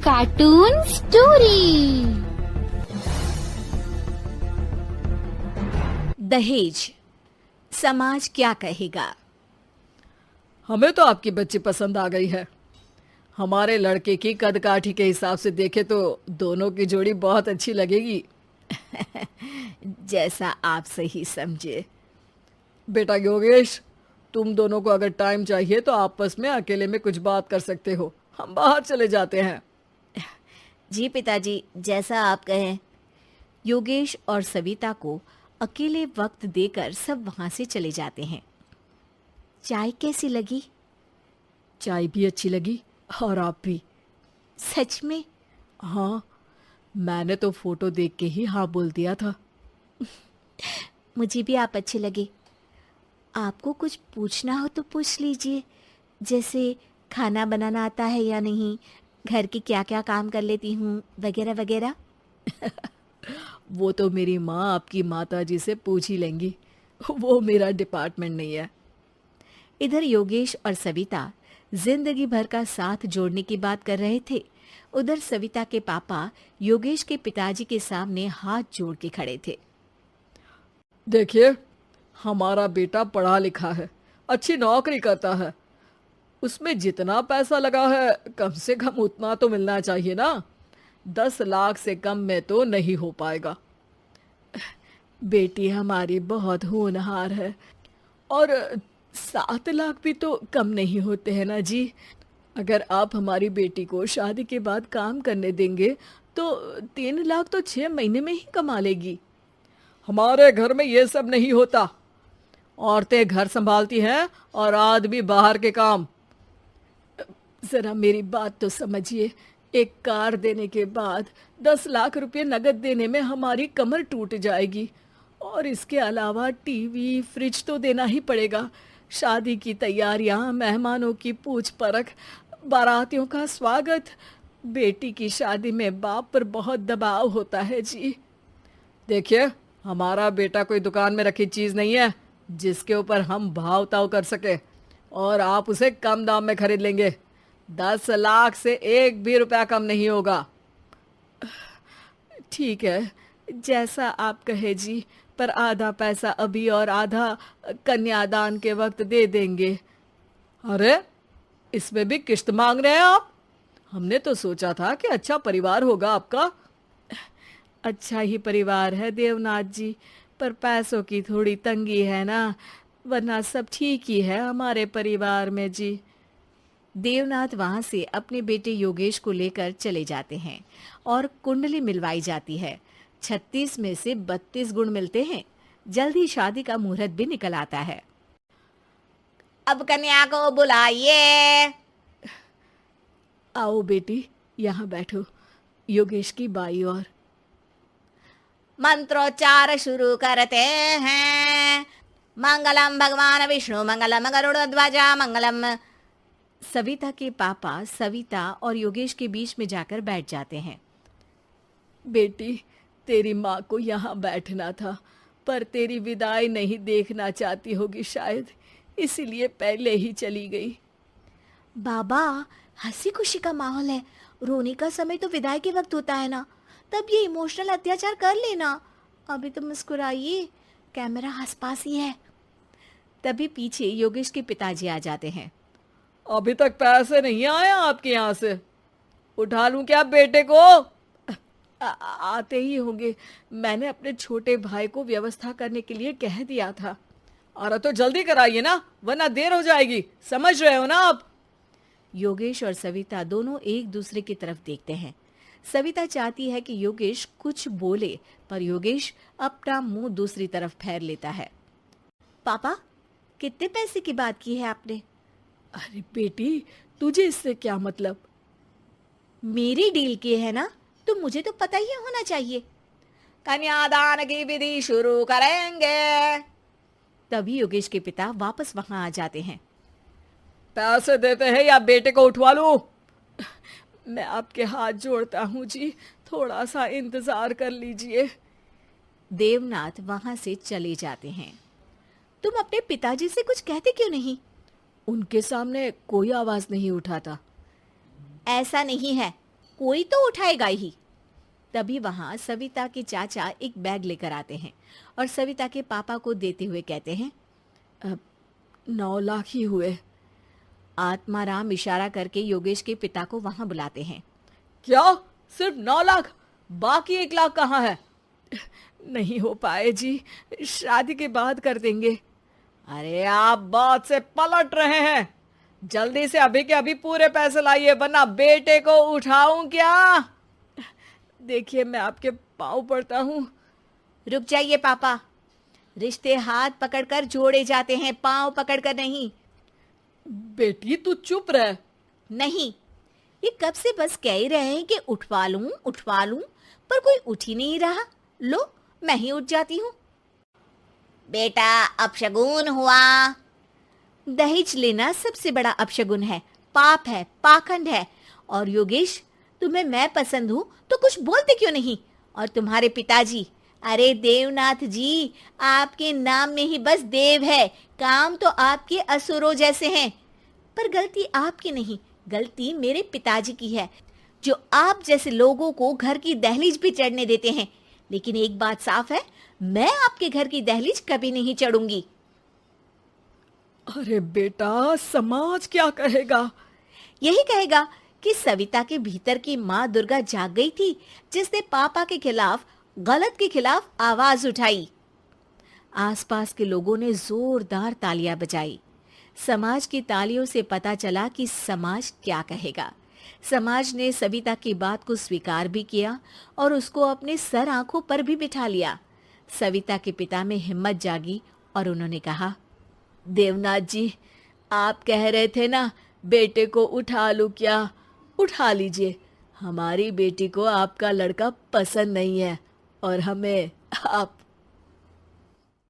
Cartoon story. दहेज, समाज क्या कहेगा। हमें तो आपकी बच्ची पसंद आ गई है। हमारे लड़के की कद काठी के हिसाब से देखे तो दोनों की जोड़ी बहुत अच्छी लगेगी। जैसा आप सही समझे। बेटा योगेश, तुम दोनों को अगर टाइम चाहिए तो आपस में अकेले में कुछ बात कर सकते हो। हम बाहर चले जाते हैं। जी पिताजी, जैसा आप कहें। योगेश और सविता को अकेले वक्त देकर सब वहां से चले जाते हैं। चाय कैसी लगी? चाय भी अच्छी लगी और आप भी। सच में? हाँ, मैंने तो फोटो देख के ही हाँ बोल दिया था। मुझे भी आप अच्छे लगे। आपको कुछ पूछना हो तो पूछ लीजिए, जैसे खाना बनाना आता है या नहीं, घर के क्या क्या काम कर लेती हूँ, वगैरह वगैरह। वो तो मेरी माँ आपकी माता जी से पूछ ही लेंगी, वो मेरा डिपार्टमेंट नहीं है। इधर योगेश और सविता जिंदगी भर का साथ जोड़ने की बात कर रहे थे। उधर सविता के पापा योगेश के पिताजी के सामने हाथ जोड़ के खड़े थे। देखिए, हमारा बेटा पढ़ा लिखा है, अच्छी नौकरी करता है। उसमें जितना पैसा लगा है कम से कम उतना तो मिलना चाहिए ना। 10 लाख से कम में तो नहीं हो पाएगा। बेटी हमारी बहुत होनहार है और 7 लाख भी तो कम नहीं होते हैं ना जी। अगर आप हमारी बेटी को शादी के बाद काम करने देंगे तो 3 लाख तो 6 महीने में ही कमा लेगी। हमारे घर में ये सब नहीं होता। औरतें घर संभालती हैं और आदमी बाहर के काम। जरा मेरी बात तो समझिए। एक कार देने के बाद 10 लाख रुपए नगद देने में हमारी कमर टूट जाएगी और इसके अलावा टीवी फ्रिज तो देना ही पड़ेगा। शादी की तैयारियां, मेहमानों की पूछ परख, बारातियों का स्वागत। बेटी की शादी में बाप पर बहुत दबाव होता है जी। देखिए, हमारा बेटा कोई दुकान में रखी चीज नहीं है जिसके ऊपर हम भाव ताव कर सके और आप उसे कम दाम में खरीद लेंगे। 10 लाख से एक भी रुपया कम नहीं होगा। ठीक है, जैसा आप कहे जी, पर आधा पैसा अभी और आधा कन्यादान के वक्त दे देंगे। अरे, इसमें भी किश्त मांग रहे हैं आप? हमने तो सोचा था कि अच्छा परिवार होगा आपका। अच्छा ही परिवार है देवनाथ जी, पर पैसों की थोड़ी तंगी है ना, वरना सब ठीक ही है हमारे परिवार में जी। देवनाथ वहां से अपने बेटे योगेश को लेकर चले जाते हैं और कुंडली मिलवाई जाती है। 36 में से 32 गुण मिलते हैं। जल्दी शादी का मुहूर्त भी निकल आता है। अब कन्या को बुलाइए। आओ बेटी, यहाँ बैठो, योगेश की बाई और। मंत्रोच्चार शुरू करते हैं। मंगलम भगवान विष्णु मंगलम गरुड़ध्वजा मंगलम। सविता के पापा सविता और योगेश के बीच में जाकर बैठ जाते हैं। बेटी, तेरी माँ को यहाँ बैठना था, पर तेरी विदाई नहीं देखना चाहती होगी शायद, इसीलिए पहले ही चली गई। बाबा, हंसी खुशी का माहौल है, रोने का समय तो विदाई के वक्त होता है ना, तब ये इमोशनल अत्याचार कर लेना। अभी तो मुस्कुराइए, कैमरा आसपास ही है। तभी पीछे योगेश के पिताजी आ जाते हैं। अभी तक पैसे नहीं आए आपके यहाँ से? उठा लूं क्या बेटे को? आते ही होंगे, मैंने अपने छोटे भाई को व्यवस्था करने के लिए कह दिया था। अरे तो जल्दी कराइए ना, वरना देर हो जाएगी। समझ रहे हो ना आप? योगेश और सविता दोनों एक दूसरे की तरफ देखते हैं। सविता चाहती है कि योगेश कुछ बोले, पर योगेश अपना मुंह दूसरी तरफ फेर लेता है। पापा, कितने पैसे की बात की है आपने? अरे बेटी, तुझे इससे क्या मतलब? मेरी डील की है ना, तो मुझे तो पता ही होना चाहिए। कन्यादान की विधि शुरू करेंगे। तभी योगेश के पिता वापस वहां आ जाते हैं। पैसे देते हैं या बेटे को उठवा लूं? मैं आपके हाथ जोड़ता हूँ जी, थोड़ा सा इंतजार कर लीजिए। देवनाथ वहां से चले जाते हैं। तुम अपने पिताजी से कुछ कहते क्यों नहीं? उनके सामने कोई आवाज नहीं उठाता। ऐसा नहीं है, कोई तो उठाएगा ही। तभी वहां सविता के चाचा एक बैग लेकर आते हैं और सविता के पापा को देते हुए कहते हैं, 9 लाख ही हुए। आत्माराम इशारा करके योगेश के पिता को वहां बुलाते हैं। क्या? सिर्फ 9 लाख? बाकी 1 लाख कहाँ है? नहीं हो पाए जी, शादी के बाद कर देंगे। अरे आप बात से पलट रहे हैं। जल्दी से अभी के अभी पूरे पैसे लाइए, वरना बेटे को उठाऊं क्या? देखिए मैं आपके पाँव पड़ता हूँ। रुक जाइए पापा, रिश्ते हाथ पकड़कर जोड़े जाते हैं, पांव पकड़कर नहीं। बेटी तू चुप रह। नहीं, ये कब से बस कह ही रहे हैं कि उठवा लूं, पर कोई उठ ही नहीं रहा। लो, मैं ही उठ जाती हूँ। बेटा, अपशगुन हुआ। दहेज लेना सबसे बड़ा अपशगुन है, पाप है, पाखंड है। और योगेश, तुम्हें मैं पसंद हूँ तो कुछ बोलते क्यों नहीं? और तुम्हारे पिताजी, अरे देवनाथ जी, आपके नाम में ही बस देव है, काम तो आपके असुरों जैसे हैं। पर गलती आपकी नहीं, गलती मेरे पिताजी की है, जो आप जैसे लोगों को घर की दहलीज भी चढ़ने देते हैं। लेकिन एक बात साफ है, मैं आपके घर की दहलीज कभी नहीं चढ़ूंगी। अरे बेटा, समाज क्या कहेगा? यही कहेगा कि सविता के भीतर की माँ दुर्गा जाग गई थी, जिसने पापा के खिलाफ, गलत के खिलाफ आवाज उठाई। आसपास के लोगों ने जोरदार तालियां बजाई। समाज की तालियों से पता चला कि समाज क्या कहेगा। समाज ने सविता की बात को स्वीकार भी किया और उसको अपने सर आंखों पर भी बिठा लिया। सविता के पिता में हिम्मत जागी और उन्होंने कहा, देवनाथ जी, आप कह रहे थे ना बेटे को उठा लूं क्या? उठा लीजिए। हमारी बेटी को आपका लड़का पसंद नहीं है और हमें आप